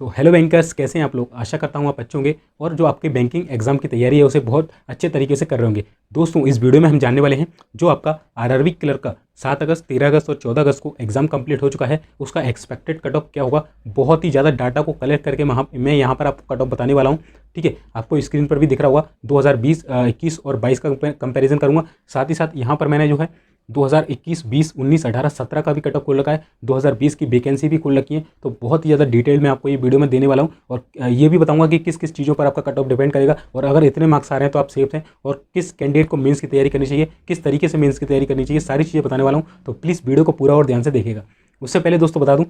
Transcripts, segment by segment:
तो hello bankers, कैसे हैं आप लोग। आशा करता हूँ आप अच्छे होंगे और जो आपके बैंकिंग एग्जाम की तैयारी है उसे बहुत अच्छे तरीके से कर रहे होंगे। दोस्तों, इस वीडियो में हम जानने वाले हैं जो आपका आरआरबी क्लर्क का 7 अगस्त, 13 अगस्त और 14 अगस्त को एग्जाम कंप्लीट हो चुका है, उसका एक्सपेक्टेड कट ऑफ क्या होगा। बहुत ही ज़्यादा डाटा को कलेक्ट करके मैं यहाँ पर आपको कट ऑफ बताने वाला हूँ। ठीक है, आपको स्क्रीन पर भी दिख रहा होगा 2020, 21 और 22 का कंपैरिजन करूँगा। साथ ही साथ यहाँ पर मैंने जो है 2021, 20, 19, 18, 17 का भी कट ऑफ खोल रखा है, 2020 की वैकेंसी भी खोल रखी है। तो बहुत ही ज़्यादा डिटेल में आपको ये वीडियो में देने वाला हूँ और ये भी बताऊंगा कि किस किस चीज़ों पर आपका कट ऑफ डिपेंड करेगा और अगर इतने मार्क्स आ रहे हैं तो आप सेफ हैं और किस कैंडिडेट को मेंस की तैयारी करनी चाहिए, किस तरीके से मेंस की तैयारी करनी चाहिए, सारी चीज़ें बताने वाला हूँ। तो प्लीज़ वीडियो को पूरा और ध्यान से देखिएगा। उससे पहले दोस्तों बता दूं,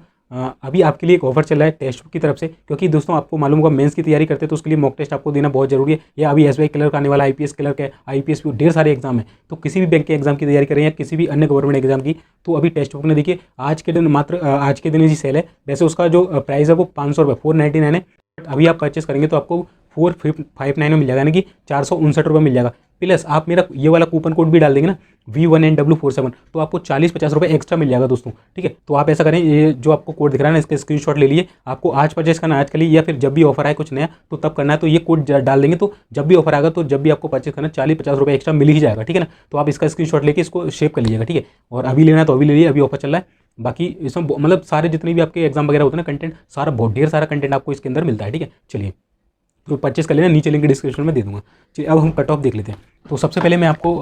अभी आपके लिए एक ऑफर चल रहा है टेस्ट बुक की तरफ से, क्योंकि दोस्तों आपको मालूम होगा मेंस की तैयारी करते हैं तो उसके लिए मॉक टेस्ट आपको देना बहुत जरूरी है। या अभी एसबीआई क्लर्क आने वाला, आईपीएस क्लर्क है, आईपीएस भी ढेर सारे एग्जाम है। तो किसी भी बैंक के एग्जाम की तैयारी करें या किसी भी अन्य गवर्नमेंट एग्जाम की, तो अभी टेस्ट बुक ने देखिए आज के दिन मात्र आज के दिन ही सेल है। वैसे उसका जो प्राइस है वो 500 रुपये 499 है, बट अभी आप परचेस करेंगे तो आपको 459 में मिल जाएगा, यानी कि 459 मिल जाएगा। प्लस आप मेरा ये वाला कूपन कोड भी डाल देंगे ना, V1NW47, तो आपको 40-50 रुपये एक्स्ट्रा मिल जाएगा दोस्तों। ठीक है, तो आप ऐसा करें, ये जो आपको कोड दिख रहा है ना, इसका स्क्रीनशॉट ले लिए। आपको आज परचेस करना आज के लिए, या फिर जब भी ऑफर आए कुछ नया तो तब करना है। तो ये कोड डाल देंगे तो जब भी ऑफर आएगा तो जब भी आपको परचेस करना 40-50 रुपये एक्स्ट्रा मिल ही जाएगा। ठीक है ना, तो आप इसका स्क्रीनशॉट लेके इसको सेव कर लीजिएगा। ठीक है, और अभी लेना है तो अभी ले लीजिए, अभी ऑफर चल रहा है। बाकी इसमें मतलब सारे जितने भी आपके एग्जाम वगैरह होते हैं ना, कंटेंट सारा बहुत ढेर सारा कंटेंट आपको इसके अंदर मिलता है। ठीक है, चलिए तो परचेस कर लेना, नीचे लिंक डिस्क्रिप्शन में दे दूंगा। चलिए अब हम कट ऑफ देख लेते हैं। तो सबसे पहले मैं आपको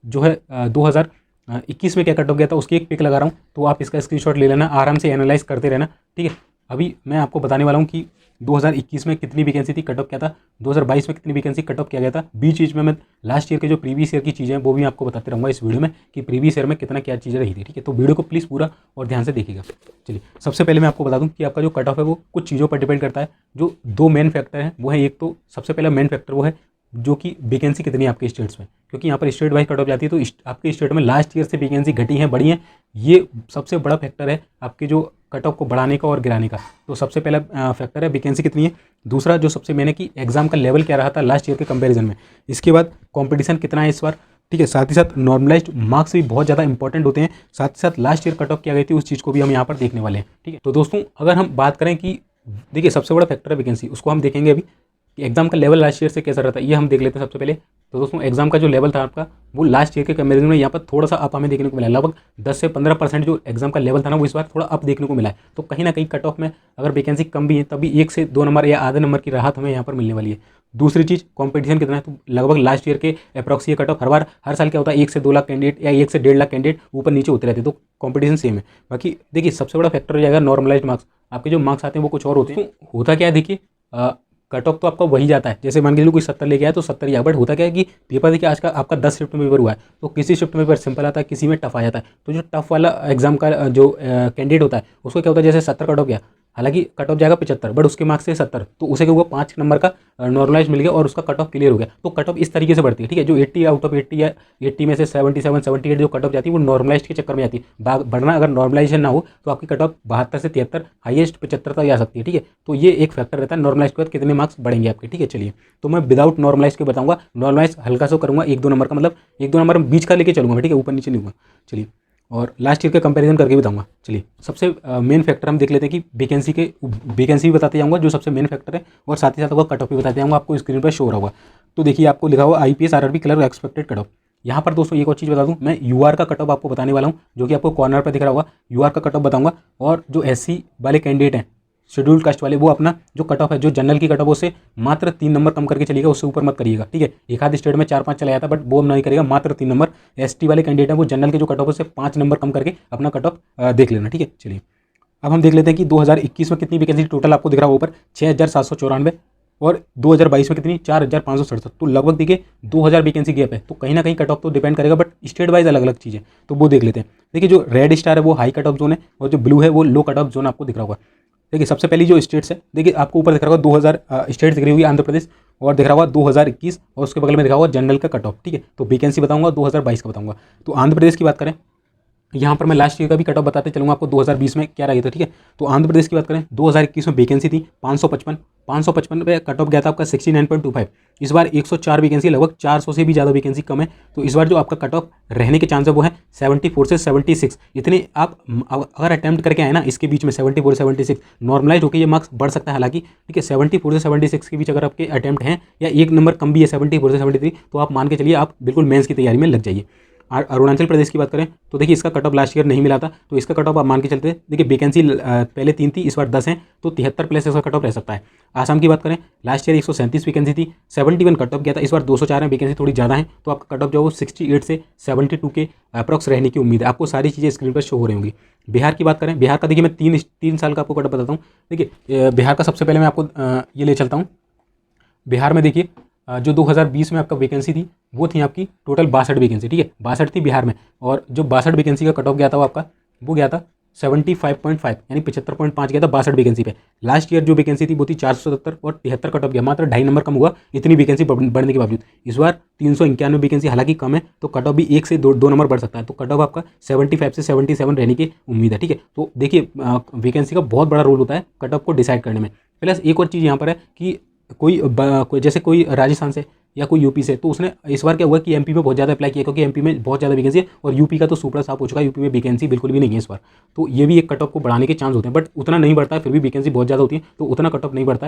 जो है 2021 में क्या कट ऑफ गया था उसकी एक पिक लगा रहा हूँ, तो आप इसका स्क्रीनशॉट ले लेना, आराम से एनालाइज करते रहना। ठीक है, अभी मैं आपको बताने वाला हूँ कि 2021 में कितनी वैकेंसी थी, कट ऑफ क्या था, 2022 में कितनी वैकेंसी कट ऑफ किया गया था। बीच में मैं लास्ट ईयर के जो प्रीवियस ईयर की चीज़ें हैं वो भी आपको बताते रहूँगा इस वीडियो में कि प्रीवियस ईयर में कितना क्या चीज़ें रही थी। ठीक है, तो वीडियो को प्लीज़ पूरा और ध्यान से देखिएगा। चलिए सबसे पहले मैं आपको बता दूं कि आपका जो कट ऑफ है वो कुछ चीज़ों पर डिपेंड करता है। जो दो मेन फैक्टर हैं वो है, एक तो सबसे पहला मेन फैक्टर वो है जो कि वैकेंसी कितनी है आपके स्टेट्स में, क्योंकि यहाँ पर स्टेट वाइज कट ऑफ जाती है। तो आपके स्टेट में लास्ट ईयर से वैकेंसी घटी है बढ़ी है, ये सबसे बड़ा फैक्टर है आपके जो कट ऑफ को बढ़ाने का और गिराने का। तो सबसे पहला फैक्टर है वैकेंसी कितनी है। दूसरा जो सबसे मेन है कि एग्जाम का लेवल क्या रहा था लास्ट ईयर के कंपैरिजन में। इसके बाद कंपटीशन कितना है इस बार। ठीक है, साथ ही साथ नॉर्मलाइज्ड मार्क्स भी बहुत ज़्यादा इंपॉर्टेंट होते हैं। साथ ही साथ लास्ट ईयर कट ऑफ क्या गई थी उस चीज़ को भी हम यहाँ पर देखने वाले हैं। ठीक है, तो दोस्तों अगर हम बात करें कि देखिए सबसे बड़ा फैक्टर है वैकेंसी, उसको हम देखेंगे अभी कि एग्जाम का लेवल लास्ट ईयर से कैसा रहता है, ये हम देख लेते हैं सबसे पहले। तो दोस्तों एग्जाम का जो लेवल था आपका वो लास्ट ईयर के कंपैरिजन में यहाँ पर थोड़ा सा अप हमें देखने को मिला है। लगभग 10 से 15% जो एग्जाम का लेवल था ना वो इस बार थोड़ा अप देखने को मिला है। तो कहीं ना कहीं कट ऑफ में अगर वैकेंसी कम भी है तभी 1 से 2 नंबर या आधे नंबर की राहत हमें यहाँ पर मिलने वाली है। दूसरी चीज़ कंपटीशन कितना है, तो लगभग लास्ट ईयर के अप्रॉक्स ये कट ऑफ हर साल क्या होता है, 1 से 2 लाख कैंडिडेट या 1 से 1.5 लाख कैंडिडेट ऊपर नीचे होते रहते हैं। तो कंपटीशन सेम है। बाकी देखिए सबसे बड़ा फैक्टर हो जाएगा नॉर्मलाइज्ड मार्क्स। आपके जो मार्क्स आते हैं वो कुछ और होते हैं। होता क्या है देखिए, कट ऑफ तो आपका वही जाता है, जैसे मान के चलो कोई 70 लेके आया तो 70 ही आया। बट होता क्या है कि पेपर देखिए आज का आपका 10 शिफ्ट में पेपर हुआ है, तो किसी शिफ्ट में पेपर सिंपल आता है, किसी में टफ आ जाता है। तो जो टफ वाला एग्जाम का जो कैंडिडेट होता है उसको क्या होता है, जैसे 70 कट ऑफ गया, हालांकि कट ऑफ जाएगा 75 बट उसके मार्क्स से 70, तो उसे क्या हुआ 5 नंबर का नॉर्मलाइज मिल गया और उसका कट ऑफ क्लियर हो गया। तो कट ऑफ इस तरीके से बढ़ती है। ठीक है, जो 80 आउट ऑफ 80 या 80 में से 77, 78 जो कट ऑफ जाती है वो नॉर्मलाइज के चक्कर में आती है। बढ़ना अगर नॉर्मलाइजेशन ना हो तो आपकी कट ऑफ 72 से 73, हाईएस्ट 75 तक जा सकती है। ठीक है, तो ये एक फैक्टर रहता है नॉर्मलाइज के बाद कितने मार्क्स बढ़ेंगे आपके। ठीक है, चलिए तो मैं विदाउट नॉर्मलाइज के बताऊंगा। नॉर्मलाइज हल्का सा करूंगा, 1-2 नंबर का, मतलब 1-2 नंबर बीच का लेके चलूंगा। ठीक है, ऊपर नीचे नहीं होगा। चलिए, और लास्ट ईयर का कंपैरिजन करके बताऊंगा। चलिए सबसे मेन फैक्टर हम देख लेते हैं कि वैकेंसी भी बताते जाऊंगा जो सबसे मेन फैक्टर है, और साथ ही साथ आपको कट ऑफ भी बताते जाऊंगा। आपको स्क्रीन पर शो हो रहा होगा, तो देखिए आपको लिखा हुआ IPS RRB clerk expected cut off. यहाँ पर दोस्तों एक और चीज़ बता दूं, मैं यूआर का कट ऑफ आपको बताने वाला हूँ, जो कि आपको कॉर्नर पर दिख रहा होगा। यूआर का कट ऑफ बताऊंगा, और जो एससी वाले कैंडिडेट हैं, शेड्यूल्ड कास्ट वाले, वो अपना जो कट ऑफ है, जो जनरल की कट ऑफ उससे मात्र 3 नंबर कम करके चलिएगा, उससे ऊपर मत करिएगा। ठीक है, एक आध स्टेट में 4-5 चला जाता, बट वो नहीं करेगा, मात्र 3 नंबर। एसटी वाले कैंडिडेट हैं वो जनरल के जो कट ऑफ उससे 5 नंबर कम करके अपना कट ऑफ देख लेना। ठीक है, चलिए अब हम देख लेते हैं कि 2021 में कितनी वैकेंसी टोटल आपको दिख रहा है ऊपर 6794, और 2022 में कितनी 4567। तो लगभग देखिए 2000 वैकेंसी गैप है। तो कहीं ना कहीं कट ऑफ तो डिपेंड करेगा, बट स्टेट वाइज अलग अलग चीज़ें, तो वो देख लेते हैं। देखिए जो रेड स्टार है वो हाई कट ऑफ जोन है, और जो ब्लू है वो लो कट ऑफ जोन आपको दिख रहा होगा। देखिए सबसे पहली जो स्टेट्स है, देखिए आपको ऊपर दिख रहा होगा 2000 स्टेट्स दिख रही होगी, आंध्र प्रदेश, और दिख रहा होगा 2021, और उसके बगल में दिखा होगा जनरल का कट ऑफ। ठीक है, तो वैकेंसी बताऊंगा 2022 का बताऊंगा। तो आंध्र प्रदेश की बात करें यहाँ पर मैं लास्ट ईयर का भी कट ऑफ बताते चलूँगा आपको 2020 में क्या रही था, ठीक है। तो आंध्र प्रदेश की बात करें 2021 में वैकेंसी थी 555 पे कट ऑफ गया था आपका 69.25। इस बार 104 वैकेंसी, लगभग 400 से भी ज़्यादा वैकेंसी कम है। तो इस बार जो आपका कट ऑफ रहने के चांस है वो है 74 से 76। इतने आप अगर अटैम्प्ट करके आए ना इसके बीच में 74 76 नॉर्मलाइज होकर ये मार्क्स बढ़ सकता है हालांकि, ठीक है। 74 से 76 के बीच अगर आपके अटैम्प्ट हैं या एक नंबर कम भी है 74 से 73, तो आप मान के चलिए आप बिल्कुल मेंस की तैयारी में लग जाइए। अरुणाचल प्रदेश की बात करें तो देखिए इसका कट ऑफ लास्ट ईयर नहीं मिला था, तो इसका कट ऑफ आप मान के चलते देखिए वैकेंसी पहले 3 थी, इस बार 10 हैं, तो 73 प्लस इसका कट ऑफ रह सकता है। आसाम की बात करें लास्ट ईयर 137 वैकेंसी थी, 71 कट ऑफ गया था, इस बार 204 है, वैकेंसी थोड़ी ज़्यादा है, तो आपका कट ऑफ जो है वो 68 से 72 के अप्रॉक्स रहने की उम्मीद है। आपको सारी चीज़ें स्क्रीन पर शो हो रही होंगी। बिहार की बात करें, बिहार का देखिए मैं तीन साल का आपको कट ऑफ बताता हूँ। देखिए बिहार का सबसे पहले मैं आपको ये ले चलता हूँ। बिहार में देखिए जो 2020 में आपका वैकेंसी थी वो थी आपकी टोटल 62 वैकेंसी, ठीक है, 62 थी बिहार में। और जो 62 वैकेंसी का कट ऑफ गया था वो आपका वो गया था 75.5 यानी 75.5 गया था 62 वैकेंसी पे। लास्ट ईयर जो वैकेंसी थी वो थी 477 और 73 कट ऑफ गया, मात्र 2.5 नंबर कम हुआ इतनी वैकेंसी बढ़ने के बावजूद। इस बार 391 वैकेंसी हालांकि कम है, तो कट ऑफ भी 1 से 2 नंबर बढ़ सकता है, तो कट ऑफ आपका 75 से 77 रहने की उम्मीद है, ठीक है। तो देखिए वैकेंसी का बहुत बड़ा रोल होता है कट ऑफ को डिसाइड करने में। प्लस एक और चीज़ यहाँ पर है कि जैसे कोई राजस्थान से या कोई यूपी से, तो उसने इस बार क्या हुआ कि एमपी में बहुत ज़्यादा अप्लाई किया, क्योंकि एमपी में बहुत ज़्यादा वैकेंसी है और यूपी का तो सुपड़ा साफ हो चुका है, यूपी में वैकेंसी बिल्कुल भी नहीं है इस बार। तो ये भी एक कट ऑफ को बढ़ाने के चांस होते हैं, बट उतना नहीं बढ़ता है, फिर भी वैकेंसी बहुत ज़्यादा होती है तो उतना कट ऑफ नहीं बढ़ता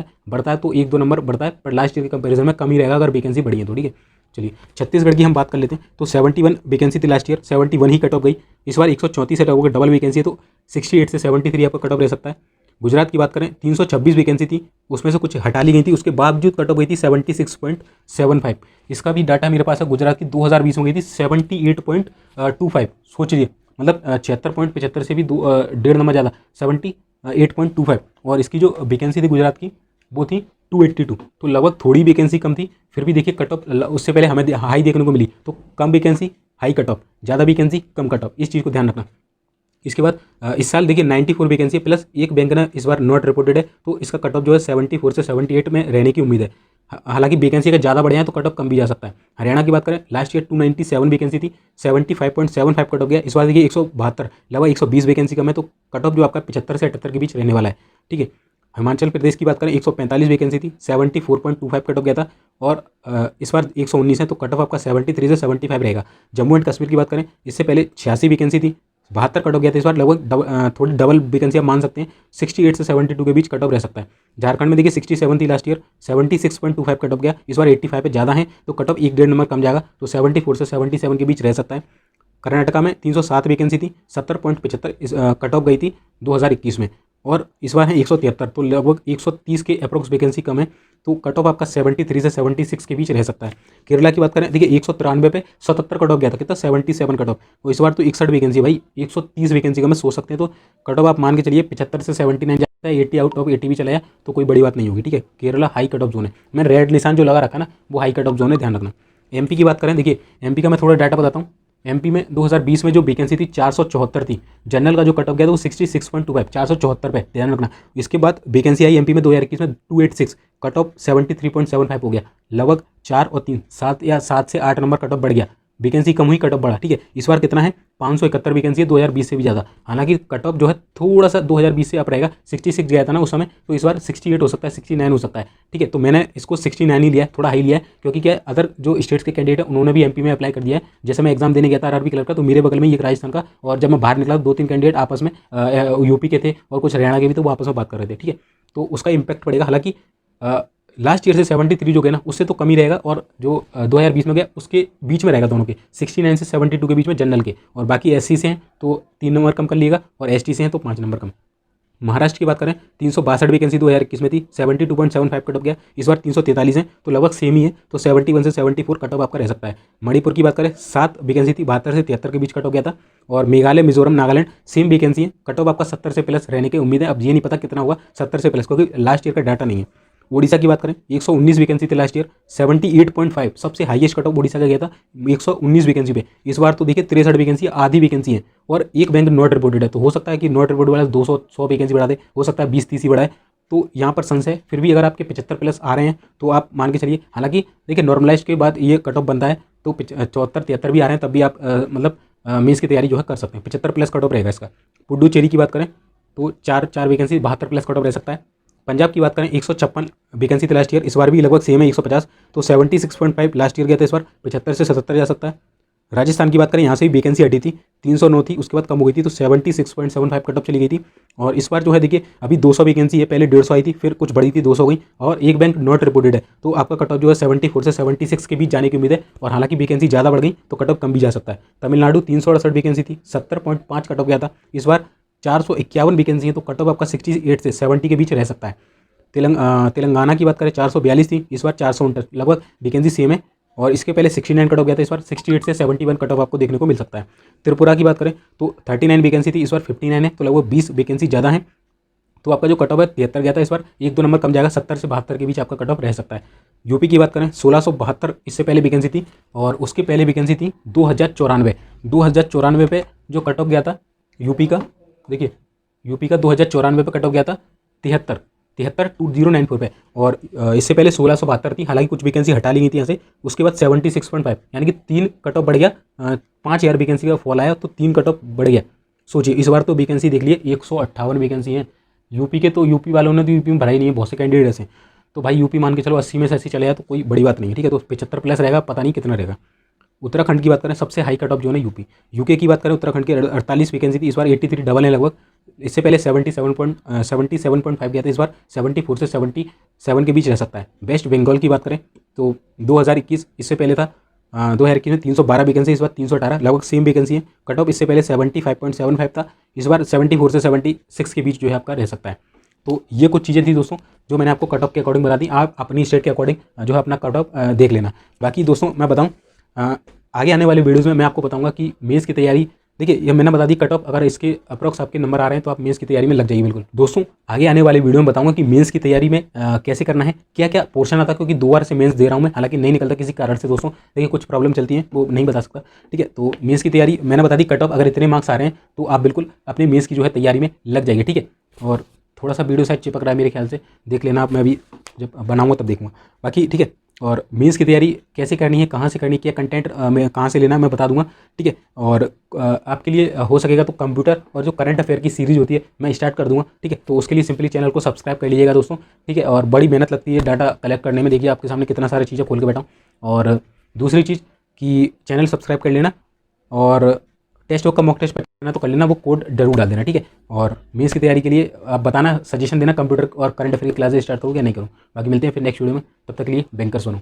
है तो 1-2 नंबर बढ़ता है, पर लास्ट ईयर के कंपेरिजन में कम ही रहेगा अगर वैकेंसी बढ़ी है तो, ठीक है। चलिए छत्तीसगढ़ की हम बात कर लेते हैं। तो 71 वैकेंसी थी लास्ट ईयर, 71 ही कट ऑफ गई। इस बार 134 से डबल वैकेंसी है, तो 68 से 73 आपका कट ऑफ रह सकता है। गुजरात की बात करें 326 वैकेंसी थी, उसमें से कुछ हटा ली गई थी, उसके बावजूद कट ऑफ गई थी 76.75। इसका भी डाटा मेरे पास है, गुजरात की 2020 में गई थी 78.25। सोचिए मतलब 76.75 से भी 1.5 नंबर ज़्यादा 78.25। और इसकी जो वैकेंसी थी गुजरात की वो थी 282, तो लगभग थोड़ी वैकेंसी कम थी, फिर भी देखिए कट ऑफ उससे पहले हमें हाई देखने को मिली। तो कम वैकेंसी हाई कट ऑफ, ज़्यादा वैकेंसी कम कट ऑफ, इस चीज़ को ध्यान रखना। इसके बाद इस साल देखिए 94 वैकेंसी है, प्लस एक बैंक ना इस बार नॉट रिपोर्टेड है, तो इसका कट ऑफ जो है 74 से 78 में रहने की उम्मीद है। हालांकि वैकेंसी अगर ज़्यादा बढ़े हैं तो कट ऑफ कम भी जा सकता है। हरियाणा की बात करें लास्ट ईयर 297 वैकेंसी थी, 75.75 कट ऑफ गया। इस बार देखिए 172 लगभग 120 वैकेंसी कम है, तो कट ऑफ जो आपका 75 से 78 के बीच रहने वाला है, ठीक है। हिमाचल प्रदेश की बात करें 145 वैकेंसी थी, 74.25 कट ऑफ गया था, और इस बार 119 है, तो कट ऑफ आपका 73 से 75 रहेगा। जम्मू एंड कश्मीर की बात करें, इससे पहले 86 वैकेंसी थी, 72 कट ऑफ गया था, इस बार लगभग थोड़ी डबल वैकेंसी आप मान सकते हैं, 68 से 72 के बीच कट ऑफ रह सकता है। झारखंड में देखिए 67 थी लास्ट ईयर, 76.25 कट ऑफ गया, इस बार 85 पे ज़्यादा है, तो कट ऑफ 1-1.5 नंबर कम जाएगा, तो 74 से 77 के बीच रह सकता है। कर्नाटका में 307 वैकेंसी थी, 70.75 कट ऑफ गई थी 2021 में, और इस बार है 173, तो लगभग 130 के अप्रोक्स वैकेंसी कम है, तो कट ऑफ आपका 73 से 76 के बीच रह सकता है। केरला की बात करें देखिए 193 पे 77 कट ऑफ गया था, कितना 77 कट ऑफ, और इस बार तो 61 वैकेंसी भाई, 130 वैकेंसी कम है, सोच सकते हैं। तो कट ऑफ आप मान के चलिए 75 से 79 जाता है, 80 आउट ऑफ 80 भी चला जाए तो कोई बड़ी बात नहीं होगी, ठीक है। Kerala high cut off zone है, मैं रेड निशान जो लगा रखा ना वो हाई कट ऑफ जोन है, ध्यान रखना। एमपी की बात करें, देखिए एमपी का मैं थोड़ा डाटा बताता हूँ। एमपी में 2020 में जो वैकेंसी थी 474 थी, जनरल का जो कट ऑफ गया था वो 66.25, 474 पे, ध्यान रखना। इसके बाद वैकेंसी आई एमपी में 2021 में 286, कट ऑफ 73.75 हो गया, लगभग 4 और 3 7 या 7 से 8 नंबर कट ऑफ बढ़ गया, वैकेंसी कम हुई कट ऑफ बढ़ा, ठीक है। इस बार कितना है 571 वैकेंसी है, 2020 से भी ज़्यादा। हालांकि कट ऑफ जो है थोड़ा सा 2020 से अप रहेगा, 66 गया था ना उस समय, तो इस बार 68 हो सकता है, 69 हो सकता है, ठीक है। तो मैंने इसको 69 ही लिया है, थोड़ा हाई लिया है, क्योंकि क्या अदर जो स्टेट्स के कैंडिडेट है उन्होंने भी एमपी में अप्लाई कर दिया है। जैसे मैं एग्जाम देने गया था आरआरबी क्लर्क का, तो मेरे बगल में एक राजस्थान का, और जब मैं बाहर निकला 2-3 कैंडिडेट आपस में यूपी के थे और कुछ हरियाणा के भी, तो वो आपस में बात कर रहे थे, ठीक है। तो उसका इंपैक्ट पड़ेगा। हालांकि लास्ट ईयर से 73 जो गया ना उससे तो कम ही रहेगा, और जो 2020 में गया उसके बीच में रहेगा, दोनों के 69 से 72 के बीच में जनरल के, और बाकी एससी से हैं तो 3 नंबर कम कर लिएगा, और एसटी से हैं तो 5 नंबर कम। महाराष्ट्र की बात करें 362 वैकेंसी 2021 में थी, 72.75 कट ऑफ गया, इस बार 343 है, तो लगभग सेम ही है, तो 71 से 74 कट ऑफ आपका रह सकता है। मणिपुर की बात करें 7 वैकेंसी थी, 72 से 73 के बीच कट ऑफ गया था, और मेघालय मिजोरम नागालैंड सेम वैकेंसी है, कट ऑफ आपका 70 से प्लस रहने की उम्मीद है। अब ये नहीं पता कितना होगा 70 से प्लस, क्योंकि लास्ट ईयर का डाटा नहीं है। ओडिशा की बात करें 119 वैकेंसी थी लास्ट ईयर, 78.5 सबसे हाईएस्ट कट ऑफ ओडिशा का गया था 119 वैकेंसी पे। इस बार तो देखिए 63 वैकेंसी, आधी वैकेंसी है, और एक बैंक नॉट रिपोर्टेड है, तो हो सकता है कि नॉट रिपोर्टेड वाला 200 वैकेंसी बढ़ा दे, हो सकता है 20-30 ही बढ़ाए, तो यहाँ पर संशय। फिर भी अगर आपके 75 प्लस आ रहे हैं तो आप मान के चलिए, हालांकि देखिए नॉर्मलाइज के बाद ये कट ऑफ बनता है, तो 74-73 भी आ रहे हैं तब भी आप मतलब मेंस की तैयारी जो है कर सकते हैं। 75 प्लस कट ऑफ रहेगा इसका। पुडुचेरी की बात करें तो चार वैकेंसी 72 प्लस कट ऑफ रह सकता है। पंजाब की बात करें 156 वैकेंसी थी लास्ट ईयर, इस बार भी लगभग सेम है 150, तो 76.5 लास्ट ईयर गया था, इस बार 75 से 77 जा सकता है। राजस्थान की बात करें, यहाँ से भी वैकेंसी हटी थी, 309 थी, उसके बाद कम हो गई थी, तो 76.75 कट ऑफ चली गई थी। और इस बार जो है देखिए अभी 200 वैकेंसी है, पहले 150 आई थी, फिर कुछ बढ़ी थी 200 गई, और एक बैंक नॉट रिपोर्टेड है, तो आपका कट ऑफ जो है 74 से 76 के बीच जाने की उम्मीद है। और हालांकि वैकेंसी ज़्यादा बढ़ गई तो कट ऑफ कम भी जा सकता है। तमिलनाडु 368 वैकेंसी थी, 70.5 कट ऑफ गया था, इस बार 451 वैकेंसी है, तो कट ऑफ आपका 68 से 70 के बीच रह सकता है। तेलंगाना की बात करें 442 थी, इस बार 459, लगभग वैकेंसी सेम है। और इसके पहले 69 कट ऑफ गया था, इस बार 68 से 71 कट ऑफ आपको देखने को मिल सकता है। त्रिपुरा की बात करें तो 39 वैकेंसी थी, इस बार 59 है, तो लगभग 20 वैकेंसी ज़्यादा है, तो आपका जो कट ऑफ है 73 गया था, इस बार 1-2 नंबर कम जाएगा, 70 से 72 के बीच आपका कट ऑफ रह सकता है। यूपी की बात करें 1672 इससे पहले वैकेंसी थी, और उसके पहले वैकेंसी थी 2094 पे जो कट ऑफ गया था यूपी का, देखिए यूपी का 2094 पे कट ऑफ गया था 73 2094 पे। और इससे पहले 1672 थी, हालांकि कुछ वैकेंसी हटा ली गई थी यहाँ से। उसके बाद 76.5, यानी कि 3 कट ऑफ बढ़ गया, 5000 वैकेंसी का फॉल आया, तो 3 कट ऑफ बढ़ गया। सोचिए इस बार तो वैकेंसी देख लिए 158 वैकेंसी है यूपी के, तो यूपी वालों ने तो यूपी में भराई नहीं है, बहुत से कैंडिडेट्स हैं, तो भाई यूपी मान के चलो 80 में से 80 चले जाए तो कोई बड़ी बात नहीं है, ठीक है। तो 75 प्लस रहेगा, पता नहीं कितना रहेगा। उत्तराखंड की बात करें सबसे हाई कट ऑफ जो है यूपी। यूके की बात करें उत्तराखंड की 48 वैकेंसी थी, इस बार 83 डबल है लगभग। इससे पहले 77.5 गया था, इस बार 74 से 77 के बीच रह सकता है। वेस्ट बंगाल की बात करें तो 2021 इससे पहले था 2021 में 312 वैकेंसी, इस बार 318, लगभग सेम वैकेंसी है। कट ऑफ इससे पहले 75.75 था, इस बार 74 से 76 के बीच जो है आपका रह सकता है। तो ये कुछ चीज़ें थी दोस्तों जो मैंने आपको कट ऑफ के अकॉर्डिंग बता दी। आप अपनी स्टेट के अकॉर्डिंग जो है अपना कट ऑफ देख लेना। बाकी दोस्तों मैं बताऊँ आगे आने वाले वीडियोज़ में मैं आपको बताऊंगा कि मेंस की तैयारी, देखिए ये मैंने बता दी कट ऑफ, अगर इसके अप्रॉक्स आपके नंबर आ रहे हैं तो आप मेंस की तैयारी में लग जाइए बिल्कुल। दोस्तों आगे आने वाले वीडियो में बताऊंगा कि मेंस की तैयारी में कैसे करना है, क्या क्या पोर्शन आता है, क्योंकि 2 बार से मेंस दे रहा हूं मैं, हालांकि नहीं निकलता किसी कारण से दोस्तों, देखिए कुछ प्रॉब्लम चलती है, वो नहीं बता सकता, ठीक है। तो मेंस की तैयारी मैंने बता दी, कट ऑफ अगर इतने मार्क्स आ रहे हैं तो आप बिल्कुल अपने मेंस की जो है तैयारी में लग जाइए, ठीक है। और थोड़ा सा वीडियो साइड चिपक रहा है मेरे ख्याल से, देख लेना आप, मैं अभी जब बनाऊँगा तब देखूँगा, बाकी ठीक है। और मेंस की तैयारी कैसे करनी है, कहाँ से करनी है, क्या कंटेंट मैं कहाँ से लेना है मैं बता दूंगा, ठीक है। और आपके लिए हो सकेगा तो कंप्यूटर और जो करंट अफेयर की सीरीज होती है मैं स्टार्ट कर दूंगा, ठीक है। तो उसके लिए सिंपली चैनल को सब्सक्राइब कर लीजिएगा दोस्तों, ठीक है। और बड़ी मेहनत लगती है डाटा कलेक्ट करने में, देखिए आपके सामने कितना सारी चीज़ें खोल के बैठा हूँ। और दूसरी चीज़ कि चैनल सब्सक्राइब कर लेना, और टेस्ट का मॉक टेस्ट करना तो कर लेना, वो कोड जरूर डाल देना, ठीक है। और मेंस की तैयारी के लिए आप बताना, सजेशन देना कंप्यूटर और करंट अफेयर की क्लासेस स्टार्ट करूँ या नहीं करूँ। बाकी मिलते हैं फिर नेक्स्ट वीडियो में, तब तक के लिए बैंकर्स बनो।